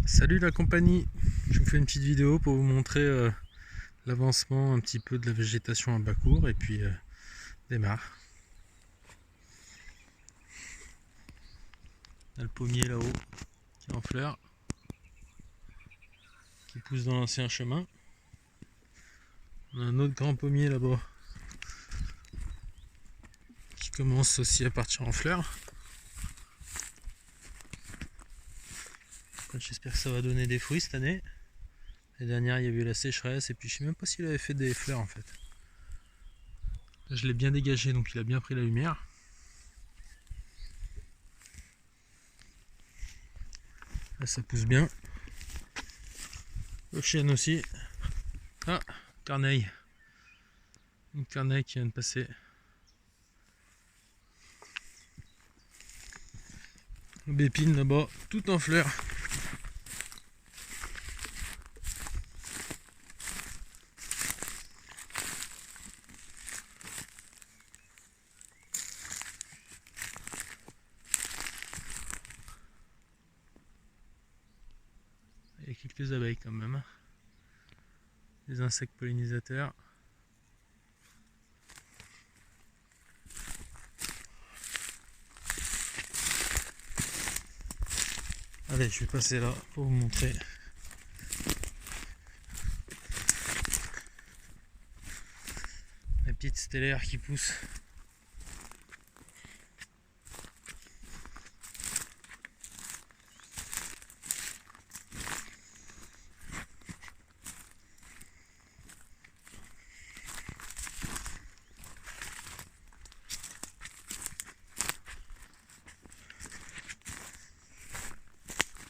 Salut la compagnie, je vous fais une petite vidéo pour vous montrer l'avancement un petit peu de la végétation à bas court et puis des mares. On a le pommier là-haut qui est en fleurs, qui pousse dans l'ancien chemin. On a un autre grand pommier là-bas qui commence aussi à partir en fleurs. J'espère que ça va donner des fruits cette année. L'année dernière il y a eu la sécheresse et puis je sais même pas s'il avait fait des fleurs en fait. Là, je l'ai bien dégagé donc il a bien pris la lumière. Là ça pousse bien. Le chêne aussi. Ah, corneille. Une corneille qui vient de passer. L'épine là-bas, tout en fleurs. Il y a quelques abeilles quand même. Des insectes pollinisateurs. Allez, je vais passer là pour vous montrer. Les petites stellaires qui poussent.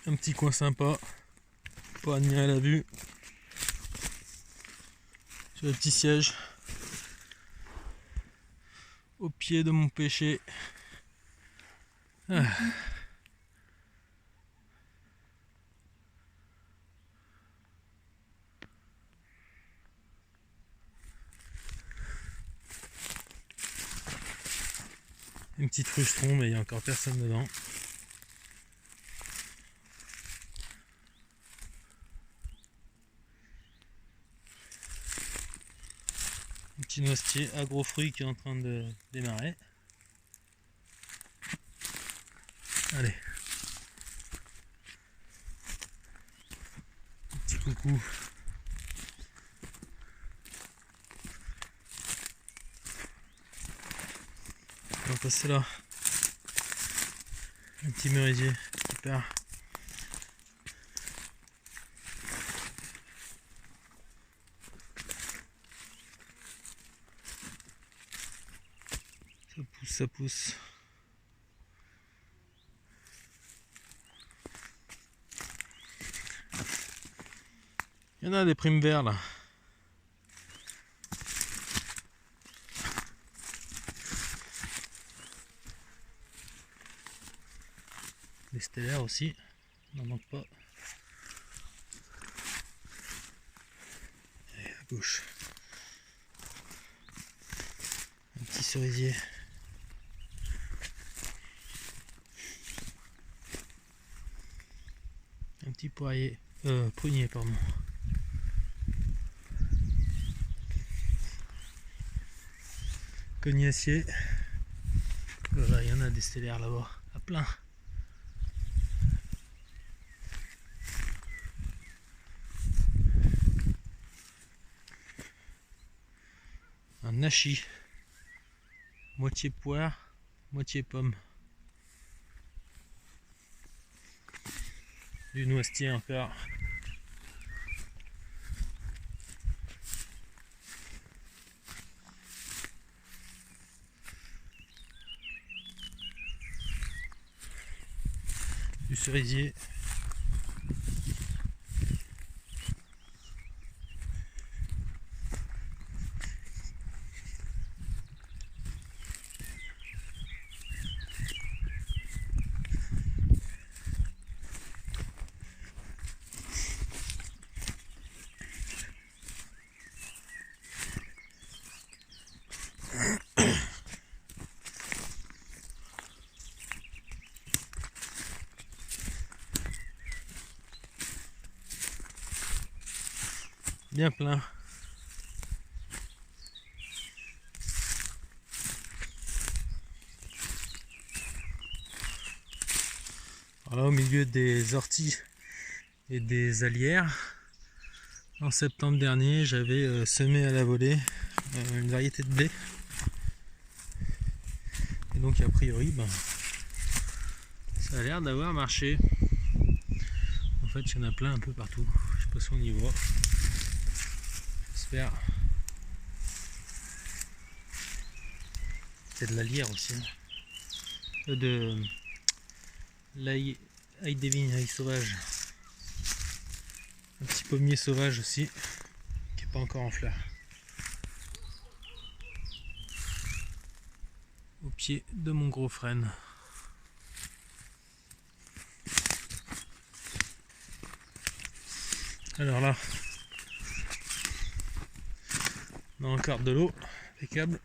Un petit coin sympa pour admirer la vue sur le petit siège au pied de mon pêcher. Ah. Une petite rucheton, mais il n'y a encore personne dedans. Un petit noisetier à gros fruits qui est en train de démarrer. Allez. Un petit coucou. On va passer là. Un petit merisier qui part. Ça pousse, ça pousse. Il y en a des primes verts là. Les stellaires aussi, n'en manque pas. Et à gauche. Un petit cerisier. Un petit poirier, prunier pardon. Cognacier. Voilà, il y en a des stellaires là-bas, à plein. Un nachi. Moitié poire, moitié pomme. Du noisetier encore. Du cerisier. bien plein. Voilà, au milieu des orties et des alières, en septembre dernier, j'avais semé à la volée une variété de blé. Et donc a priori, ça a l'air d'avoir marché. En fait, il y en a plein un peu partout. Je sais pas si on y voit. J'espère. C'est de la lierre aussi. De l'ail des vignes, ail sauvage. Un petit pommier sauvage aussi, qui n'est pas encore en fleurs. Au pied de mon gros frêne. Alors là, on a encore de l'eau, impeccable.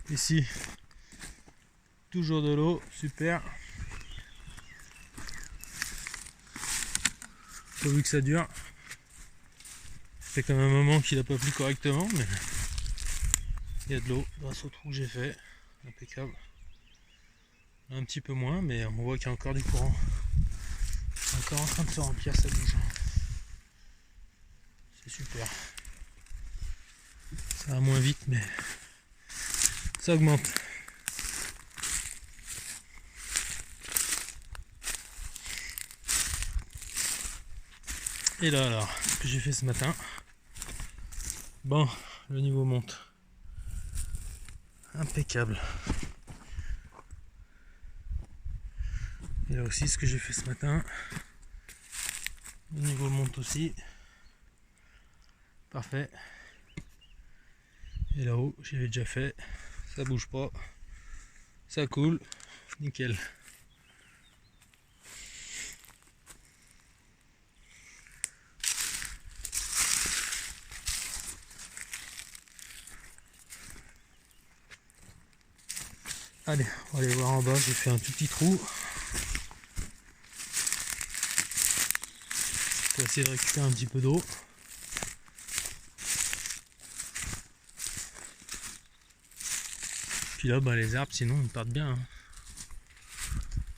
Ici, toujours de l'eau, super. Pourvu que ça dure. Ça fait quand même un moment qu'il n'a pas plu correctement, mais il y a de l'eau grâce au trou que j'ai fait. Impeccable. Un petit peu moins, mais on voit qu'il y a encore du courant. C'est encore en train de se remplir, ça bouge. C'est super. Ça va moins vite, mais ça augmente. Et là alors, ce que j'ai fait ce matin, bon, le niveau monte. Impeccable. Et là aussi, ce que j'ai fait ce matin, le niveau monte aussi. Parfait. Et là-haut, j'avais déjà fait, ça bouge pas, ça coule, nickel. Allez, on va aller voir en bas, j'ai fait un tout petit trou. Pour essayer de récupérer un petit peu d'eau. Puis là, les arbres, sinon, ils partent bien.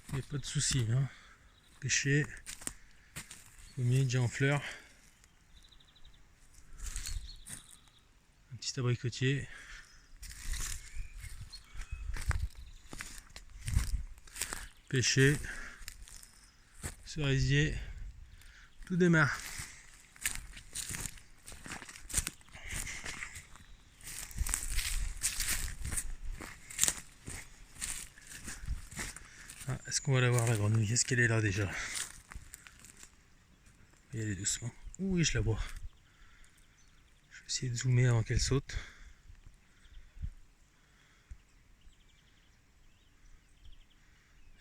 Il n'y a pas de souci. Pêcher, pommier déjà en fleurs. Un petit abricotier. Pêcher, cerisier, tout démarre. Ah, est-ce qu'on va la voir la grenouille? Est-ce qu'elle est là déjà? On va y aller doucement. Oui, je la vois. Je vais essayer de zoomer avant qu'elle saute.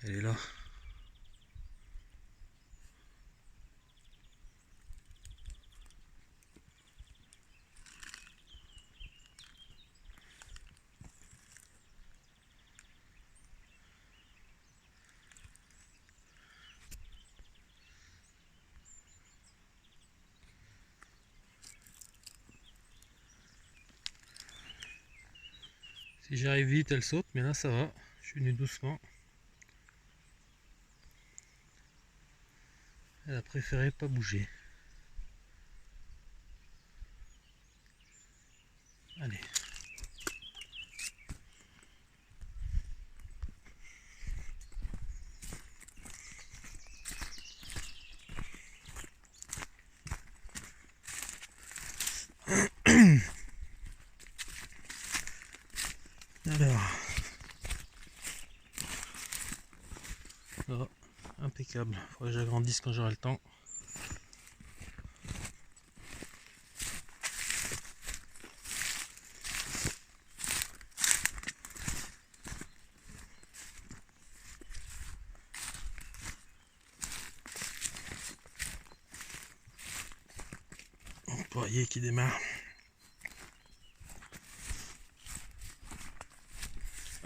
Elle est là. Si j'arrive vite, elle saute, mais là ça va. Je suis venu doucement. Elle a préféré pas bouger. Allez. Alors. Là, impeccable. Faudrait que j'agrandisse quand j'aurai le temps. Poirier qui démarre.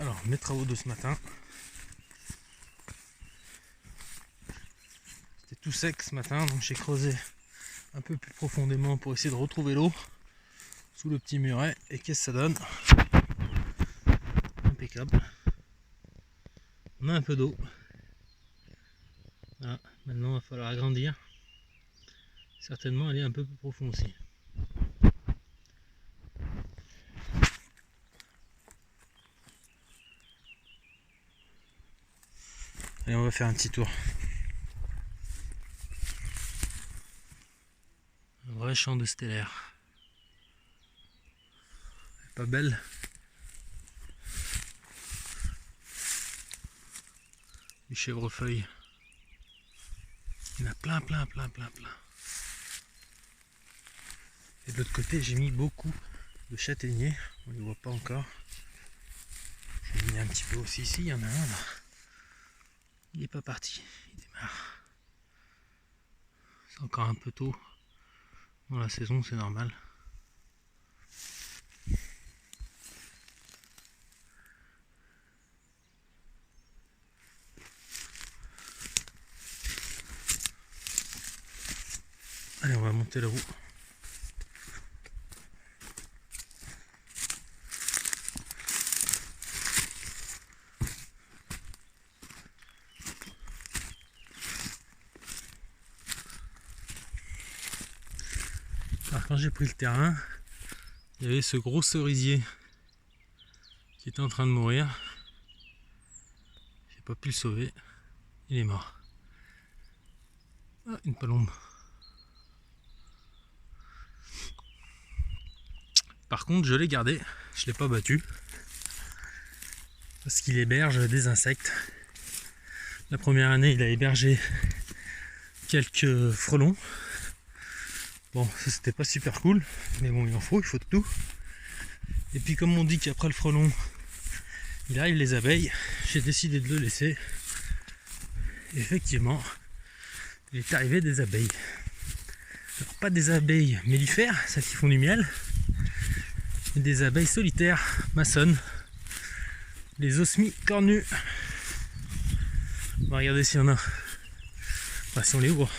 Alors, mes travaux de ce matin. C'était tout sec ce matin, donc j'ai creusé un peu plus profondément pour essayer de retrouver l'eau sous le petit muret. Et qu'est-ce que ça donne? Impeccable. On a un peu d'eau. Voilà, maintenant il va falloir agrandir. Certainement aller un peu plus profond aussi. Allez, on va faire un petit tour. Un vrai champ de stellaire. Pas belle. Du chèvrefeuille. Il y en a plein. Et de l'autre côté, j'ai mis beaucoup de châtaigniers. On ne les voit pas encore. J'ai mis un petit peu aussi ici. Il y en a un là. Il n'est pas parti. Il démarre. C'est encore un peu tôt dans la saison, c'est normal. Allez, on va monter la roue. Alors quand j'ai pris le terrain, il y avait ce gros cerisier qui était en train de mourir. J'ai pas pu le sauver. Il est mort. Ah, une palombe. Par contre, je l'ai gardé. Je l'ai pas battu. Parce qu'il héberge des insectes. La première année, il a hébergé quelques frelons. Bon, ça c'était pas super cool, mais bon, il faut de tout. Et puis comme on dit qu'après le frelon, il arrive les abeilles, j'ai décidé de le laisser. Et effectivement, il est arrivé des abeilles. Alors, pas des abeilles mellifères, celles qui font du miel, mais des abeilles solitaires, maçonnes, les osmies cornues. On va regarder s'il y en a. Enfin, si on les ouvre.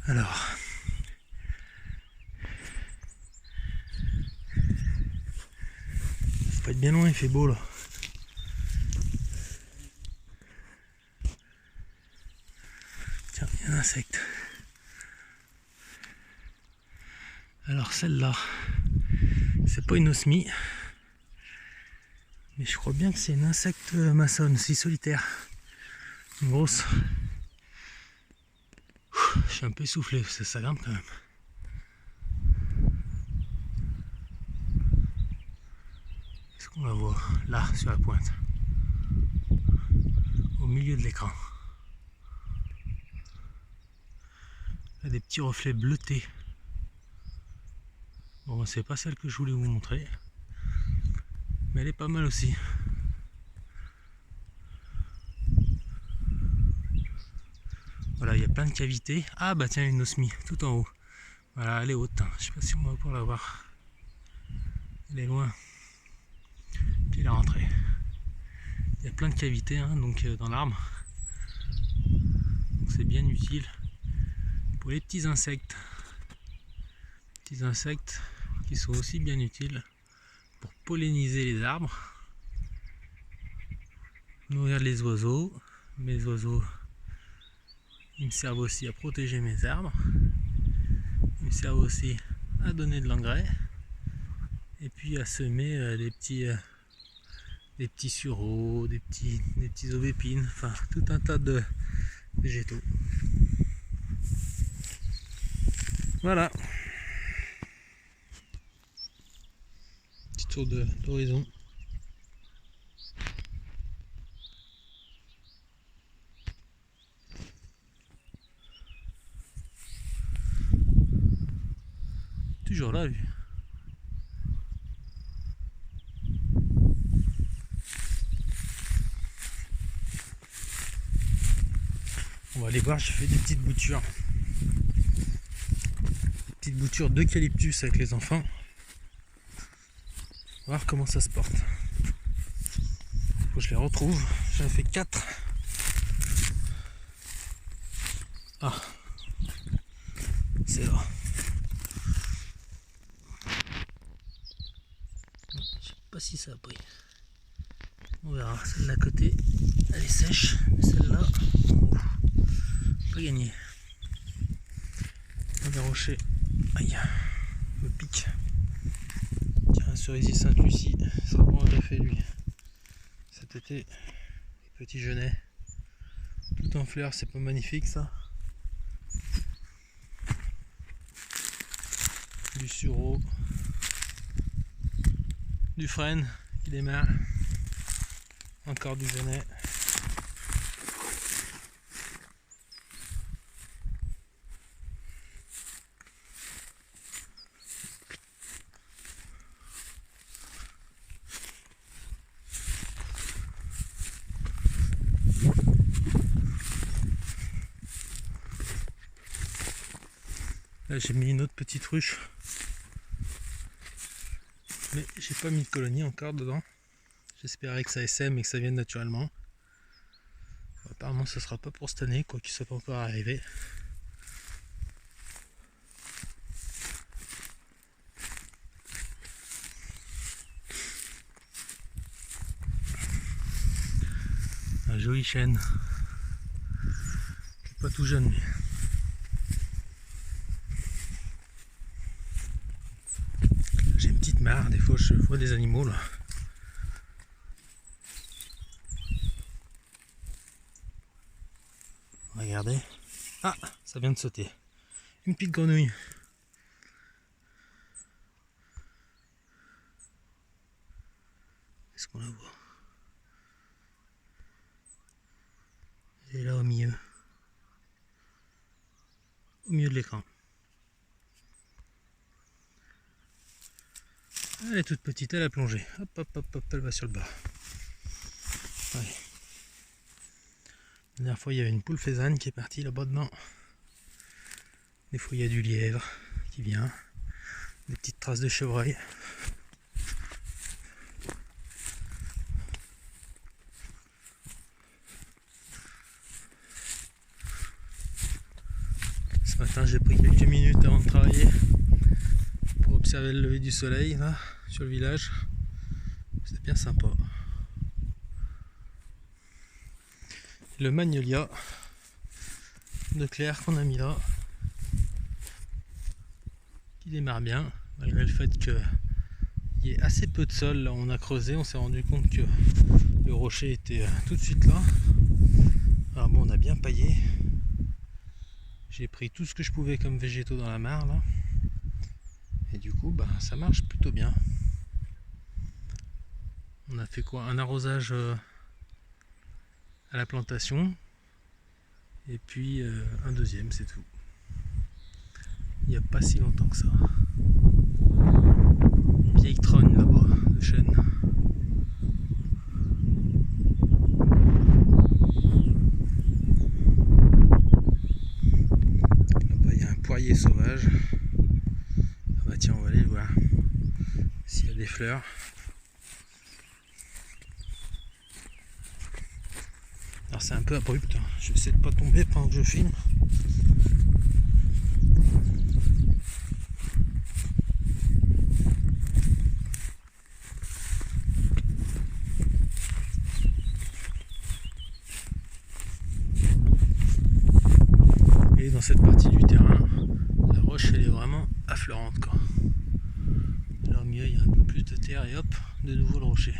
Alors, faut pas être bien loin, il fait beau là. Tiens, il y a un insecte. Alors celle-là, c'est pas une osmie, mais je crois bien que c'est un insecte maçonne, si solitaire. Une grosse. Je suis un peu essoufflé, ça grimpe quand même. Est-ce qu'on la voit? Là, sur la pointe. Au milieu de l'écran. Là, des petits reflets bleutés. Bon, c'est pas celle que je voulais vous montrer. Mais elle est pas mal aussi. Voilà, il y a plein de cavités. Ah bah tiens, une osmie, tout en haut. Voilà, elle est haute. Je sais pas si on va pouvoir la voir. Elle est loin. Puis la rentrée. Il y a plein de cavités donc dans l'arbre. Donc c'est bien utile pour les petits insectes. Petits insectes qui sont aussi bien utiles pour polliniser les arbres. Nourrir les oiseaux. Mes oiseaux, ils me servent aussi à protéger mes arbres. Ils me servent aussi à donner de l'engrais. Et puis à semer des petits sureaux, des petits aubépines, enfin tout un tas de végétaux. Voilà. Petit tour d'horizon. Toujours là, lui. On va aller voir, j'ai fait des petites boutures. Des petites boutures d'eucalyptus avec les enfants. Voir comment ça se porte. Faut que je les retrouve. J'en ai fait 4. Ah, c'est là. Je sais pas si ça a pris. On verra. Celle-là à côté, elle est sèche. Mais celle-là, pas gagné. Les rochers, aïe, me pique. Tiens, un cerisier Sainte-Lucie, ça sera bon à fait lui. Cet été, les petits genêts, tout en fleurs, c'est pas magnifique ça. Du sureau, du frêne qui démarre, encore du genêt. Là j'ai mis une autre petite ruche, mais j'ai pas mis de colonie encore dedans. J'espérais que ça essaime et que ça vienne naturellement. Apparemment ce sera pas pour cette année, quoi qu'il soit pas encore arrivé. Un joli chêne, qui est pas tout jeune mais. J'ai une petite mare, des fois je vois des animaux là. Regardez. Ah, ça vient de sauter. Une petite grenouille. Est-ce qu'on la voit? Elle est là au milieu. Au milieu de l'écran. Elle est toute petite, elle a plongé. Hop, hop, hop, hop, elle va sur le bas. Ouais. La dernière fois, il y avait une poule faisane qui est partie là-bas dedans. Des fois, il y a du lièvre qui vient. Des petites traces de chevreuil. Ce matin, j'ai pris quelques minutes avant de travailler pour observer le lever du soleil là, sur le village. C'est bien sympa. Le magnolia de Claire qu'on a mis là, qui démarre bien, malgré le fait qu'il y ait assez peu de sol. Là où on a creusé, on s'est rendu compte que le rocher était tout de suite là. Alors bon, on a bien paillé. J'ai pris tout ce que je pouvais comme végétaux dans la mare là. Et du coup, bah, ça marche plutôt bien. On a fait quoi? Un arrosage à la plantation. Et puis un deuxième, c'est tout. Il n'y a pas si longtemps que ça. Une vieille trogne là-bas de chêne. Là-bas il y a un poirier sauvage. Ah bah tiens, on va aller le voir. S'il y a des fleurs. Alors c'est un peu abrupt, hein. Je vais essayer de pas tomber pendant que je filme. Et dans cette partie du terrain, la roche elle est vraiment affleurante quoi. Là au milieu il y a un peu plus de terre et hop, de nouveau le rocher.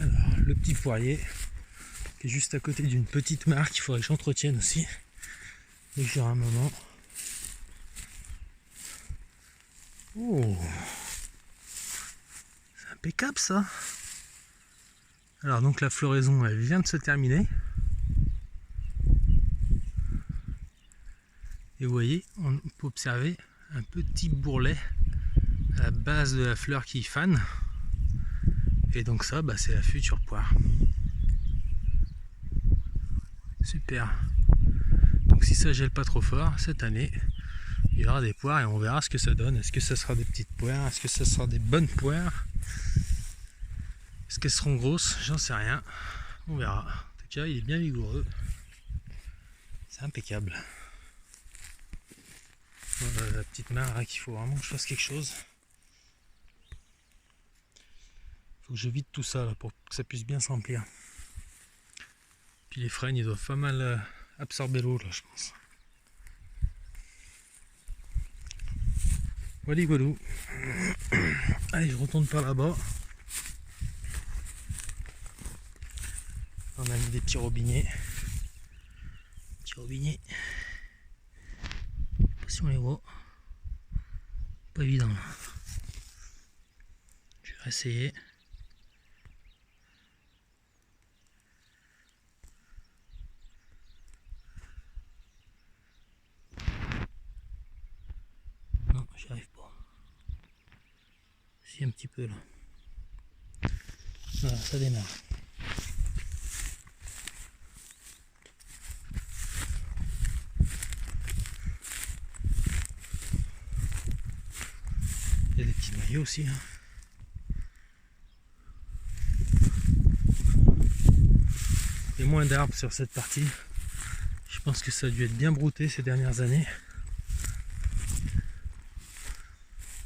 Alors le petit poirier qui est juste à côté d'une petite mare qu'il faudrait que j'entretienne aussi dès que j'aurai un moment. Oh, c'est impeccable ça. Alors donc la floraison elle vient de se terminer. Et vous voyez, on peut observer un petit bourrelet la base de la fleur qui fane. Et donc ça, bah, c'est la future poire. Super. Donc si ça gèle pas trop fort, cette année, il y aura des poires et on verra ce que ça donne. Est-ce que ça sera des petites poires? Est-ce que ça sera des bonnes poires? Est-ce qu'elles seront grosses? J'en sais rien. On verra. En tout cas, il est bien vigoureux. C'est impeccable. Voilà, la petite mare là qu'il faut vraiment que je fasse quelque chose. Il faut que je vide tout ça là pour que ça puisse bien se remplir. Puis les freins ils doivent pas mal absorber l'eau là, je pense. Voilà, voilà. Allez, je retourne par là-bas. On a mis des petits robinets. Petits robinets. Je sais pas si on les voit. Pas évident là. Je vais essayer. Non, j'y arrive pas. Si, un petit peu là. Voilà, ça démarre. Il y a des petits maillots aussi. Hein. Il y a moins d'arbres sur cette partie. Je pense que ça a dû être bien brouté ces dernières années.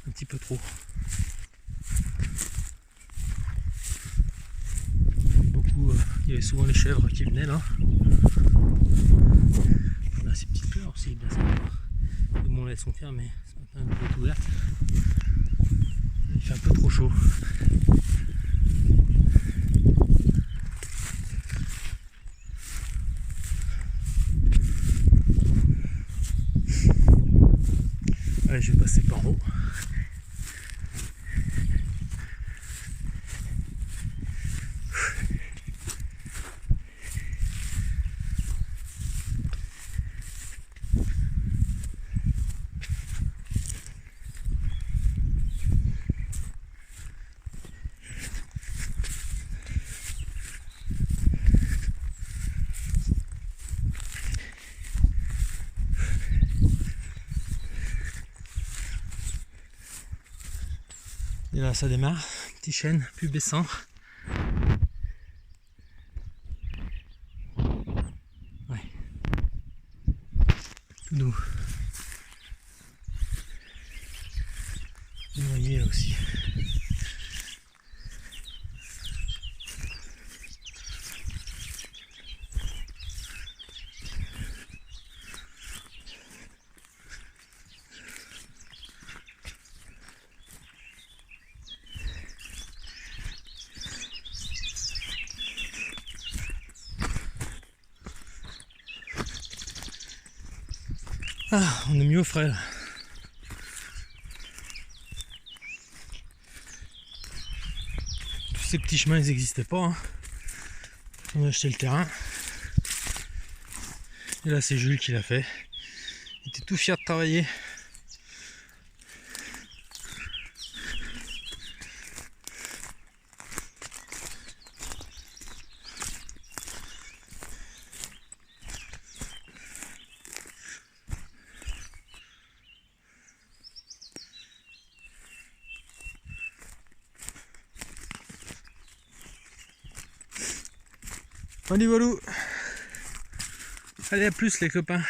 Un petit peu trop. Beaucoup, il y avait souvent les chèvres qui venaient là. On a ces petites fleurs aussi, bien sympa. Les monlettes sont fermées, ce matin elles sont ouvertes. Il fait un peu trop chaud. Allez, je vais passer par haut. Et là ça démarre, petit chêne pubescent. Ouais. Tout doux. Le noyer là aussi. Ah, on est mieux au frais là. Tous ces petits chemins ils n'existaient pas. Hein. On a acheté le terrain. Et là c'est Jules qui l'a fait. Il était tout fier de travailler. Allez, voilà. Allez, à plus les copains.